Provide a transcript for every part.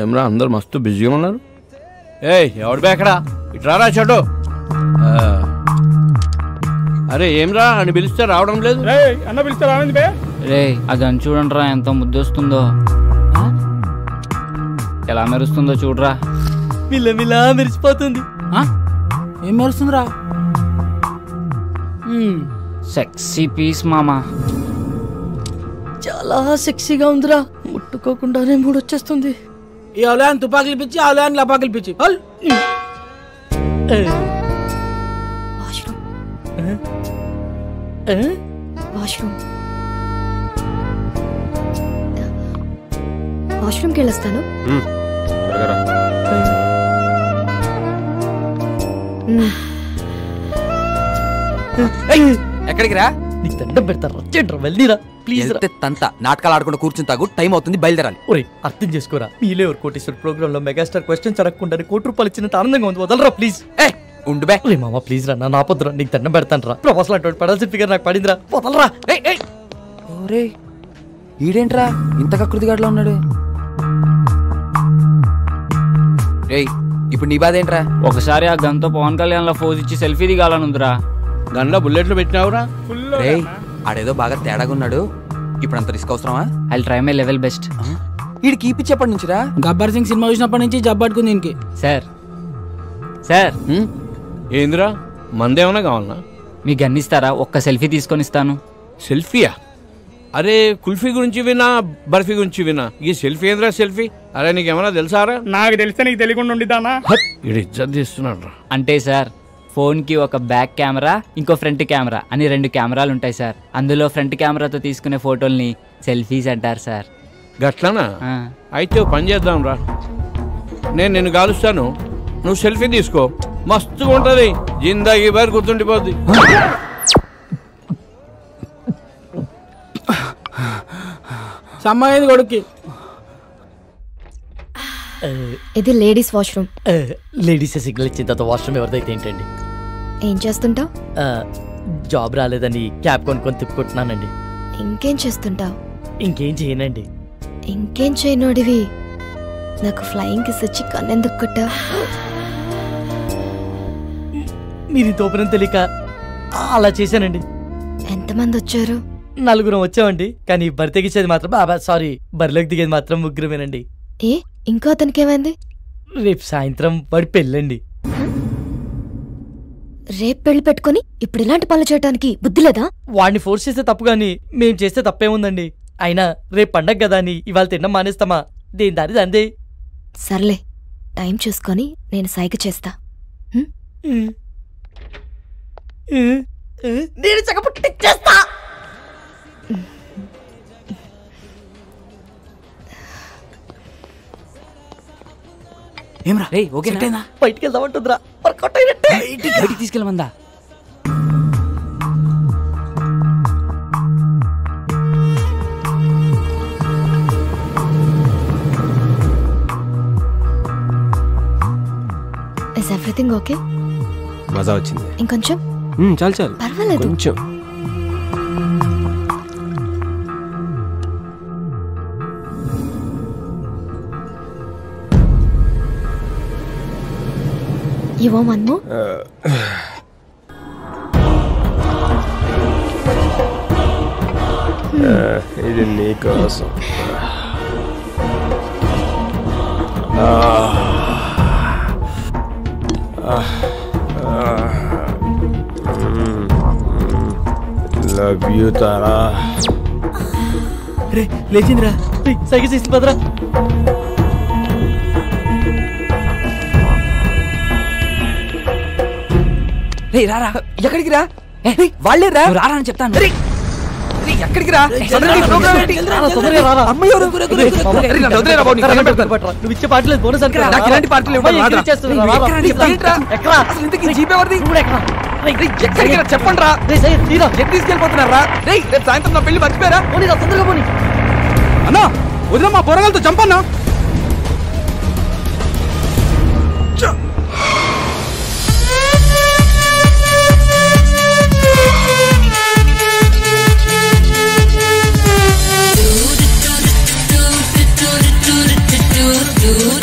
ఏమరా అందరు మస్తు బిజీగా ఉన్నారు. ఎవడు బేకడా ఇట్రారా చోటు. అరే ఏమ్రా అని పిలిస్తే రావడం లేదు. అన్న పిలిస్తే రావండి బే. రే అది చూడండి రా, ఎంత ముద్దొస్తుందో, ఎలా మెరుస్తుందో చూడరా. మిల్లమిలా మెరిసిపోతుంది. ఏం మెరుస్తుందిరా? సెక్సీ పీస్ మామా. చాలా సెక్సీగా ఉందిరా, ముట్టుకోకుండానే మూడొచ్చేస్తుంది. ఈ అవలాన్ని తుపాకులు పిచ్చి, అవలాన్ని లపాకులు పిచ్చి. వాష్రూమ్కి వెళ్ళొస్తాను. ఎక్కడికి రా? నీకు దండం పెడతారా, వెళ్ళిరా ప్లీజ్. తంత నాటకాలు ఆడకుండా కూర్చుని తాగు, టైం అవుతుంది, బయలుదేరాలి. ఒరే అర్థం చేసుకోరా, మీలే ఎవరు కోటేశ్వర ప్రోగ్రామ్ లో మెగాస్టార్ క్వశ్చన్స్ అడగకుండా ₹1 ఇచ్చినంత ఆనందంగా ఉంది, వదలరా ప్లీజ్. ఉండు బే. రే మామ ప్లీజ్ రా, నా పొద్దురా, నీకు దండం పెడతాను రా. ప్రొఫెసర్ అటువంటి పడాల్సిన ఫిగర్ నాకు పడిందిరా, వదలరా. ఓరే ఈడేంట్రా ఇంత కకృతిగాడులో ఉన్నాడు? రేయ్ ఇప్పుడు నీ బాధ ఏంట్రా? ఒకసారి ఆ గన్తో పవన్ కళ్యాణ్ లో ఫోజ్ ఇచ్చి సెల్ఫీ దిగాలనుందిరా. గన్లో బుల్లెట్లు పెట్టినావురా? రేయ్ ఆడేదో బాగా తేడాగా ఉన్నాడు, ఇప్పుడు అంత రిస్క్ అవసరమా? I try my level best. వీడు కీపిచ్చేప్పటి నుంచిరా? గబ్బర్ సింగ్ సినిమా చూసినప్పటి నుంచి జబ్బట్టుకుంది దీనికి. సార్ సార్ ఏందిరా మందేమన్నా కావాలన్నా? మీ గన్ ఇస్తారా? ఒక్క సెల్ఫీ తీసుకొని ఇస్తాను. సెల్ఫీయా? అరే కుల్ఫీ గురించి వినా, బర్ఫీ గురించి వినా, ఈ సెల్ఫీ ఏంద్రా సెల్ఫీ? అరే నీకేమన్నా తెలుసారా? నాకు తెలిస్తే నీకు తెలియకుండా ఉండిద్దానా? ఇది ఇజ్జత్ తీస్తున్నాడు రా. అంటే సార్ ఫోన్కి ఒక బ్యాక్ కెమెరా, ఇంకో ఫ్రంట్ కెమెరా అని 2 కెమెరాలు ఉంటాయి సార్. అందులో ఫ్రంట్ కెమెరాతో తీసుకునే ఫోటోల్ని సెల్ఫీస్ అంటారు సార్. గట్లనా? అయితే పని చేద్దాం రా, నేను నిన్ను కాలుస్తాను, నువ్వు సెల్ఫీ తీసుకో, మస్తుగా ఉంటది, జిందాగీ బారి గుర్తుండిపోద్ది. సమ్మాయింది కొడుక్కి. ఇది లేడీస్ వాష్రూమ్. లేడీస్ సిగ్నల్ ఇచ్చిన తర్వాత వాష్రూమ్ ఎవరిదైతే ఏంటండి? ఏం చేస్తుంటావు? జాబ్ రాలేదని క్యాబ్ కొనుక్కొని తిప్పుకుంటున్నానండి. ఇంకేం చేస్తుంటావు? ఇంకేం చేయనండి. ఇంకేం చేయనోడివి నాకు ఫ్లయింగ్ కిస్ ఇచ్చి కన్నెందుకు కొట్టా? మీరు తోపనం తెలియక అలా చేశానండి. ఎంతమంది వచ్చారు? 4 వచ్చామండి, కానీ బరి తెగించేది మాత్రం సారీ బరిలోకి దిగేది మాత్రం 3 ఏ ఇంకో అతనికి ఏమైంది? రేపు సాయంత్రం వాడి పెళ్ళండి. రేపు పెళ్లి పెట్టుకుని ఇప్పుడు ఇలాంటి పనులు చేయడానికి బుద్ధి లేదా? వాడిని ఫోర్స్ చేస్తే తప్పు గాని మేం చేస్తే తప్పేముందండి? అయినా రేపు పండగ కదా అని ఇవాళ తినడం మానేస్తామా? దేని దారి దందే. సర్లే టైం చూసుకొని నేను సైగ చేస్తా. నేను చక్కపుట్టిచ్చేస్తా. ఏమ్రా రేయ్ ఓకేనా? బయటికి వెళ్దామంటుందిరా, వర్కౌట్ అయినట్టే. బయటికి తీసుకెళ్ళమందా? Is everything okay? మజా వచ్చింది. ఇంకొంచెం? చాలు చాలు, పర్వాలేదు. కొంచెం. You want one more? ఇది నీకోసం. Love you Tara. రే లేచిందిరా, సైకిల్ చేసి పదరా. రే రారా, ఎక్కడికి రా? వాళ్ళే రా, రారా అని చెప్తాను. ఎక్కడికి రా? నువ్వు ఇచ్చే పార్టీలో బోనస్ జీప్ చెప్పండి రా, తీసుకెళ్ళిపోతున్నారా? రేపు సాయంత్రం నా పెళ్లి మర్చిపోయారా? తొందరగా పోనీ అన్నా. వదిన మా పొరగాలతో చంపన్నా. do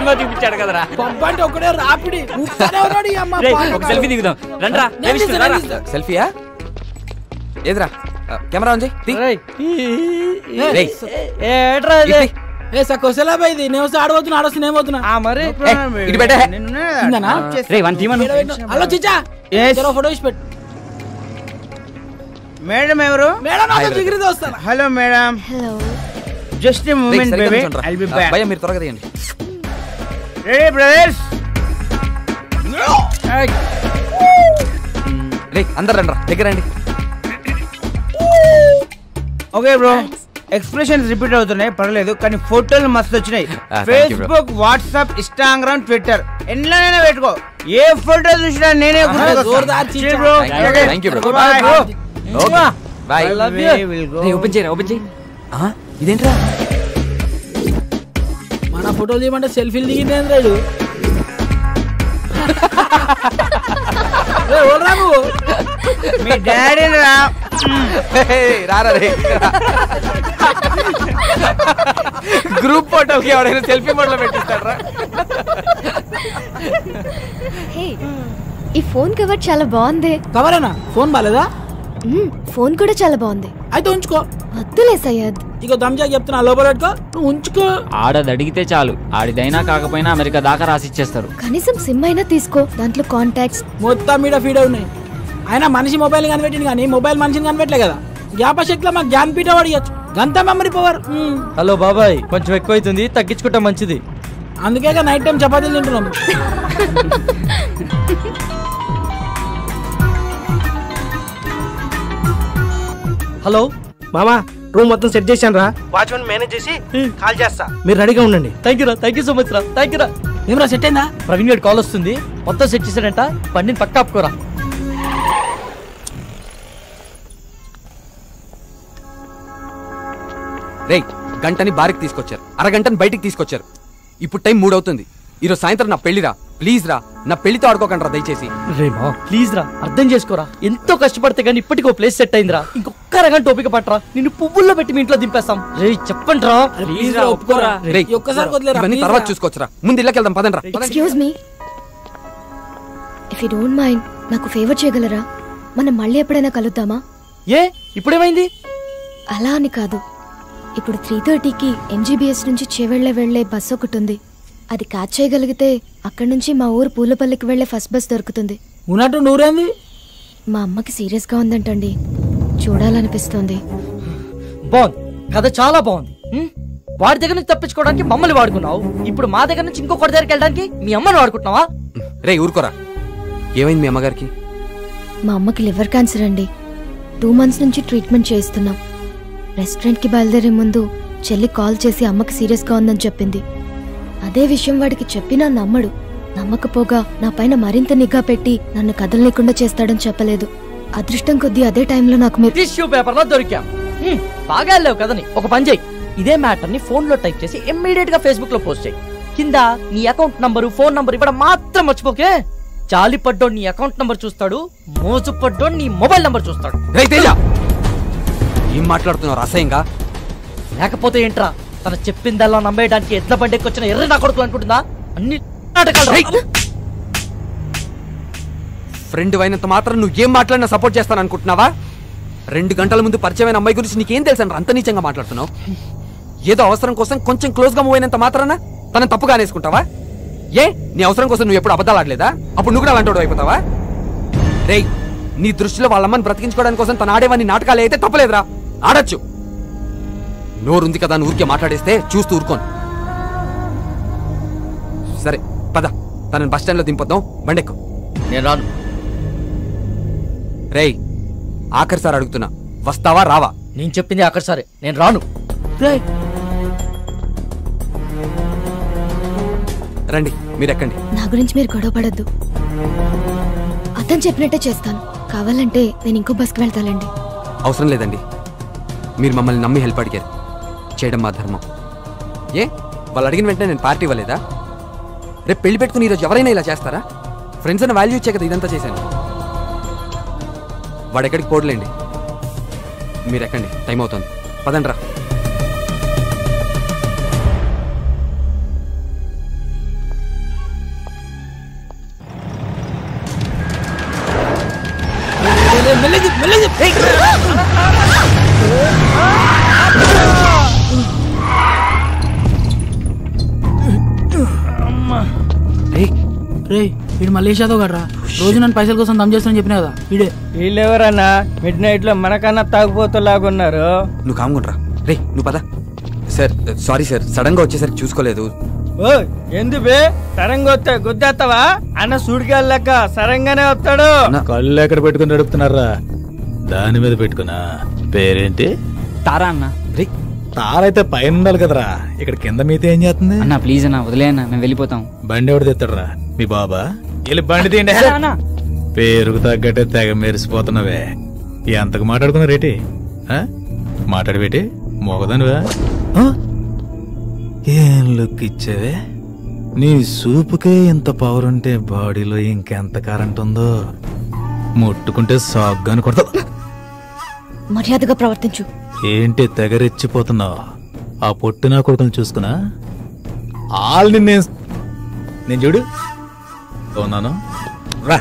సినిమా చూపించాడు కదరా. పబ్బు అంటే ఒకడే రాపిడి ఊపుతానే ఉన్నాడు ఈ అమ్మ రేయ్, పాలు ఒక సెల్ఫీ దిగుదాం రండ్రా. నేను తీస్తా, నేను తీస్తా. సెల్ఫీయా? ఏదిరా కెమెరా ఆన్ చేయి. రేయ్. ఏట్రా ఇది? ఏ సకోసలా ఇది నేను వస్తే ఆడబోతున్నా ఆడొస్తే నేను పోతున్నా మరి ఇటు పెట్టే. ఇందనా? రేయ్ వన్ టీమను. హలో చిచ్చా చలో ఫోటో ఇచ్చి పెట్టు. మేడం ఎవరు? మేడం నాతో జిగిరితో వస్తాను. Hello madam. Hello. Just a moment baby. I'll be back. భయ్యా మీరు త్వరగా తీయండి. Ready brothers? రే అందరు రండి దగ్గర రండి. Okay bro. ఎక్స్ప్రెషన్స్ రిపీట్ అవుతున్నాయి పర్లేదు కానీ ఫోటోలు మస్తు వచ్చినాయి. thank you, bro. Facebook, WhatsApp, Instagram, Twitter ఎన్నైనా పెట్టుకో. ఏ ఫోటో చూసినా నేనే జోర్దార్ చిచ్చా. Bro. Thank you bro. Bye bro. Okay bye. రేయ్ ఓపెన్ చేయరా, ఓపెన్ చేయి. ఇదేంట్రా? మన ఫోటోలు తీయమంటే సెల్ఫీలు దిగింది రాడు. మీ డాడీ రా. రారా రే. గ్రూప్ ఫోటోకి ఎవడైనా సెల్ఫీ మోడ్లో పెట్టిస్తాడ్రా? హే, ఈ ఫోన్ కవర్ చాలా బాగుంది. కవరేనా? ఫోన్ బాలేదా? ఫోన్ కూడా చాలా బాగుంది. అయితే ఉంచుకో. వద్దులే సయ్యద్. ఇక దమ్జా చెప్తున్నా లోపల పెట్టుకో, నువ్వు ఉంచుకో. ఆడది అడిగితే చాలు, ఆడిదైనా కాకపోయినా అమెరికా దాకా రాసిచ్చేస్తారు. కనీసం సిమ్ అయినా తీసుకో, దాంట్లో కాంటాక్ట్స్ మొత్తం మీద ఫీడ్ ఉన్నాయి. అయినా మనిషి మొబైల్ కనిపెట్టింది కానీ మొబైల్ మనిషిని కనిపెట్టలే కదా. జ్ఞాపశక్తిలో మాకు జ్ఞానపీఠ పడియచ్చు. గంత మెమరీ పవర్. హలో బాబాయ్, కొంచెం ఎక్కువైతుంది, తగ్గించుకుంటే మంచిది. అందుకే నైట్ టైం చపాతీలు తింటున్నాము. హలో మామా, రూమ్ మొత్తం సెట్ చేశాను రా. వాచ్మెన్ మేనేజ్ చేసి కాల్ చేస్తా, మీరు రెడీగా ఉండండి. థ్యాంక్ యూ రా, థ్యాంక్ యూ సో మచ్ రా, థ్యాంక్ యూ రా. ఏమరా సెట్ అయిందా? ప్రవీణ్ గారి కాల్ వస్తుంది, మొత్తం సెట్ చేశాడంట. బండిని పక్క ఆపుకోరా. రేయ్ గంటని బారికి తీసుకొచ్చారు, అరగంటని బయటికి తీసుకొచ్చారు. ఇప్పుడు టైం 3 అవుతుంది. ఈరోజు సాయంత్రం నా పెళ్లిరా. ప్లీజ్ రా, నా పెళ్లితో ఆడుకోకండి రా దయచేసి. రేమా ప్లీజ్ రా, అర్థం చేసుకోరా. ఎంతో కష్టపడితే గానీ ఇప్పటికో ప్లేస్ సెట్ అయిందిరా. ఇంకొక అరగంట ఓపిక పట్టరా, నిన్ను పువ్వుల్లో పెట్టి మీ ఇంట్లో దింపేస్తాం. రే చెప్పండి రా. ప్లీజ్ రా, ఒప్పుకోరా. రేయ్ ఈ ఒక్కసారి వదిలేరా, ఇవన్నీ please తర్వాత రా. చూసుకోవచ్చురా. ముందు ఇళ్ళకి వెళ్దాం పదండి రా. Excuse me, if you don't mind నాకు ఫేవర్ చేయగలరా? మనం మళ్ళీ ఎప్పుడైనా కలుద్దామా? ఏ ఇప్పుడేమైంది? అలా అని కాదు, ఇప్పుడు 3:30కి MGBS నుంచి చేవెళ్ళే వెళ్లే బస్ ఒకటి ఉంది. అది క్యాచ్ చేయగలిగితే అక్కడి నుంచి మా ఊరు పూలపల్లికి వెళ్లే ఫస్ట్ బస్ దొరుకుతుంది. ఉన్నట్టు నూరేంది? మా అమ్మకి సీరియస్ గా ఉందంటండి, చూడాలనిపిస్తోంది. బాగుంది, కథ చాలా బాగుంది. వాడి దగ్గర నుంచి తప్పించుకోవడానికి మమ్మల్ని వాడుకున్నావు, ఇప్పుడు మా దగ్గర నుంచి ఇంకొకటి దగ్గరికి వెళ్ళడానికి మీ అమ్మని వాడుకుంటున్నావా? రే ఊరుకోరా. ఏమైంది మీ అమ్మగారికి? మా అమ్మకి లివర్ క్యాన్సర్ అండి. 2 months నుంచి ట్రీట్మెంట్ చేయిస్తున్నాం. రెస్టారెంట్కి బయలుదేరే ముందు చెల్లి కాల్ చేసి అమ్మకి సీరియస్గా ఉందని చెప్పింది. అదే విషయం వాడికి చెప్పినా నమ్మడు. నమ్మకపోగా నా పైన మరింత నిఘా పెట్టి నన్ను కదలలేకుండా చేస్తాడని చెప్పలేదు. అదృష్టం కొద్దీ అదే టైంలో నాకు మీరు టిష్యూ పేపర్ లో దొరికాం. బాగా వెళ్ళావు కదని ఒక పని చేయి. ఇదే మ్యాటర్ ని ఫోన్ లో టైప్ చేసి ఇమ్మీడియట్ గా ఫేస్బుక్ లో పోస్ట్ చేయి. కింద నీ అకౌంట్ నంబరు, ఫోన్ నంబర్ ఇవ్వడం మాత్రం మర్చిపోకే. జాలి పడ్డోడు నీ అకౌంట్ నంబర్ చూస్తాడు, మోసు పడ్డోడు నీ మొబైల్ నంబర్ చూస్తాడు. ఏం మాట్లాడుతున్నావు అసహ్యంగా? లేకపోతే ఏంట్రా, తన చెప్పిందల్లా నమ్మేయడానికి ఎడ్ల బండికి వచ్చిన ఎర్ర నా కొడుకులు అనుకుంటుందా? అన్ని నాటకాలు. ఫ్రెండ్ అయినంత మాత్రం నువ్వు ఏం మాట్లాడినా సపోర్ట్ చేస్తాను అనుకుంటున్నావా? 2 గంటల ముందు పరిచయమైన అమ్మాయి గురించి నీకేం తెలుసా? అంత నీచంగా మాట్లాడుతున్నావు. ఏదో అవసరం కోసం కొంచెం క్లోజ్ గా మూవ్ అయినంత మాత్రాన తనని తప్పుగా అనేసుకుంటావా? ఏ నీ అవసరం కోసం నువ్వు ఎప్పుడు అబద్ధాలు ఆడలేదా? అప్పుడు నువ్వు కూడా అలాంటి అయిపోతావా? రేయ్ నీ దృష్టిలో వాళ్ళమ్మని బ్రతికించుకోవడానికి కోసం తను ఆడేవన్నీ నాటకాలు అయితే తప్పలేదురా, ఆడొచ్చు. నోరుంది కదా ఊరికే మాట్లాడేస్తే చూస్తూ ఊరుకోను. సరే పద, తనని బస్ స్టాండ్ లో దింపొద్దాం, బండెక్కు. నేను రాను. రేయ్ ఆఖరిసారి అడుగుతున్నా, వస్తావా రావా? నేను చెప్పింది అక్కడ సరే, నేను రాను. రండి మీరెక్కండి. నా గురించి మీరు గొడవ పడద్దు. అతను చెప్పినట్టే చేస్తాను. కావాలంటే నేను ఇంకో బస్కి వెళ్తానండి. అవసరం లేదండి, మీరు మమ్మల్ని నమ్మి హెల్ప్ అడిగారు, చేయడం మా ధర్మం. ఏ వాళ్ళు అడిగిన వెంటనే నేను పార్టీ ఇవ్వలేదా? రేపు పెళ్లి పెట్టుకుని ఈరోజు ఎవరైనా ఇలా చేస్తారా? ఫ్రెండ్స్ అన్న వాల్యూ ఇచ్చే కదా ఇదంతా చేశాను. వాడెక్కడికి పోడలేండి, మీరు ఎక్కండి, టైం అవుతుంది, పదండి రా. రే వీడు మలేషియాతో కదరా రోజు నన్ను పైసల కోసం దమ్ చేస్తానని చెప్పినా కదా వీడే. వీళ్ళెవరన్నా మిడ్ నైట్ లో మనకన్నా తాగుపోతలాగున్నారు. నువ్వు కాముకుంట్రా. రే నువ్వు పద. సార్ సారీ సార్, సడన్ గా వచ్చేసరికి చూసుకోలేదు. ఓ ఎందుబే సరంగా వస్తే గుద్దేస్తావా? అన్న సూడికెళ్ళక సరంగానే వస్తాడు. కళ్ళు ఎక్కడ పెట్టుకుని నడుపుతున్నారా? దాని మీద పెట్టుకున్నా. పేరేంటి? తారా అన్న. రే తారైతే పైన ఉండాలి కదరా, ఇక్కడ కింద మీతో ఏం చేస్తుంది? అన్న ప్లీజ్ అన్న వదిలే అన్న, మేము వెళ్ళిపోతాం. బండి ఎవడు తెస్తాడరా? మీ బాబా? వెళ్ళి బండి తీయండి. పేరుకు తగ్గట్టే తెగ మెరిసిపోతున్నావే. ఎంతకు మాట్లాడుకున్నారేటి? మాట్లాడబెట్టి మోగదానివా? ఏం లుక్ ఇచ్చావే? నీ సూపుకే ఇంత పవర్ ఉంటే బాడీలో ఇంకెంత కరెంట్ ఉందో. ముట్టుకుంటే సాగ్గాని కొడతా. మర్యాదగా ప్రవర్తించు. ఏంటి తెగరెచ్చిపోతున్నావు? ఆ పొట్టినా కొడుకుని చూసుకున్నా ఆల్ని నేను చూడు ఉన్నాను రా.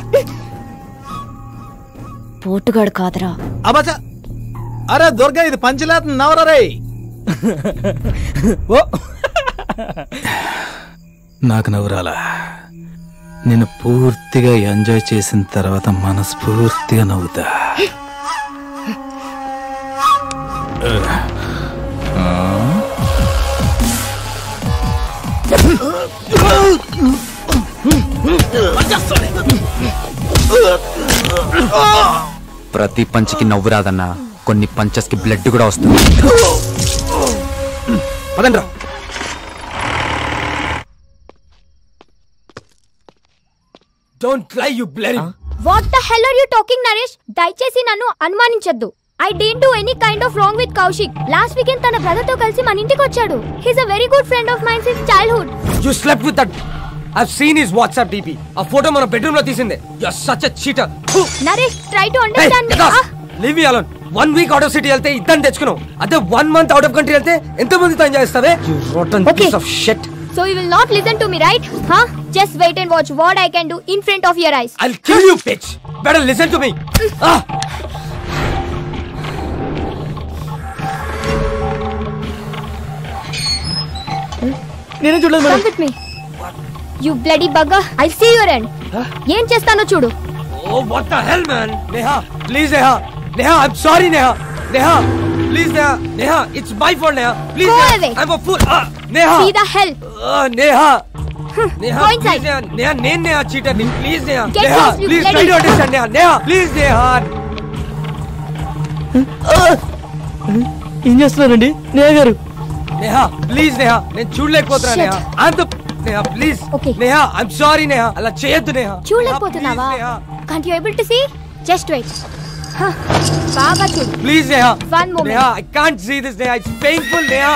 పోటుగాడు కాదరా. అబ్బా అరే దుర్గా, ఇది పంచలేత నవరా రే. నాకు నవ్వురాలా? నేను పూర్తిగా ఎంజాయ్ చేసిన తర్వాత మనస్ఫూర్తిగా నవ్వుతా. ప్రతి పంచికి నవ్వు రాదన్నా, కొన్ని పంచెస్ కి బ్లడ్ కూడా వస్తుంది. పదండ్రా. Don't lie, you bloody. What the hell are you talking, Naresh? దయచేసి నన్ను అనుమానించొద్దు. I didn't do any kind of wrong with Kaushik. Last weekend తన బ్రదర్ తో కలిసి మన ఇంటికి వచ్చాడు. He's a very good friend of mine since childhood. You slept with that. I've seen his WhatsApp DP. ఆ photo మన bedroom లో తీసిందే. You're such a cheater. Naresh, try to understand me. Leave me alone. 1 week out of city వెళ్తే ఇద్దరిని తెచ్చుకున్నావు. అదే 1 month out of country వెళ్తే ఎంత మందితో ఎంజాయ్ చేస్తావే? You rotten piece of shit. So you will not listen to me, right? Huh? Just wait and watch what I can do in front of your eyes. I'll kill you, bitch. Better listen to me. నేను చూడలేదు madam. Come with me. You bloody bugger. I'll see your end. ఏం చేస్తానో చూడు. Oh, what the hell, man? Neha, please, Neha. Neha, I'm sorry, Neha. Neha, please, Neha. Neha, it's my fault, Neha. Please, Go Neha. away. I'm a fool. Neha. See the hell. Neha. Neha, Go inside. please, Neha. Neha, నేను Neha cheater ni. Please, Neha. Get Neha, lost, you please try bloody- to understand, Neha. Neha, please, Neha. ఏం చేస్తున్నారండి నేహ గారు? Neha, please, Neha. నేను చూడలేకపోతున్నా, Shit. Neha. I'm the Neha, please. Okay. Neha, I'm sorry, Neha. అలా చేయొద్దు, Neha. చూడలేకపోతున్నావా? Neha, Can't you able to see? Just wait. బాగా చూడు. please, Neha. One moment. Neha, I can't see this, Neha. It's painful, Neha.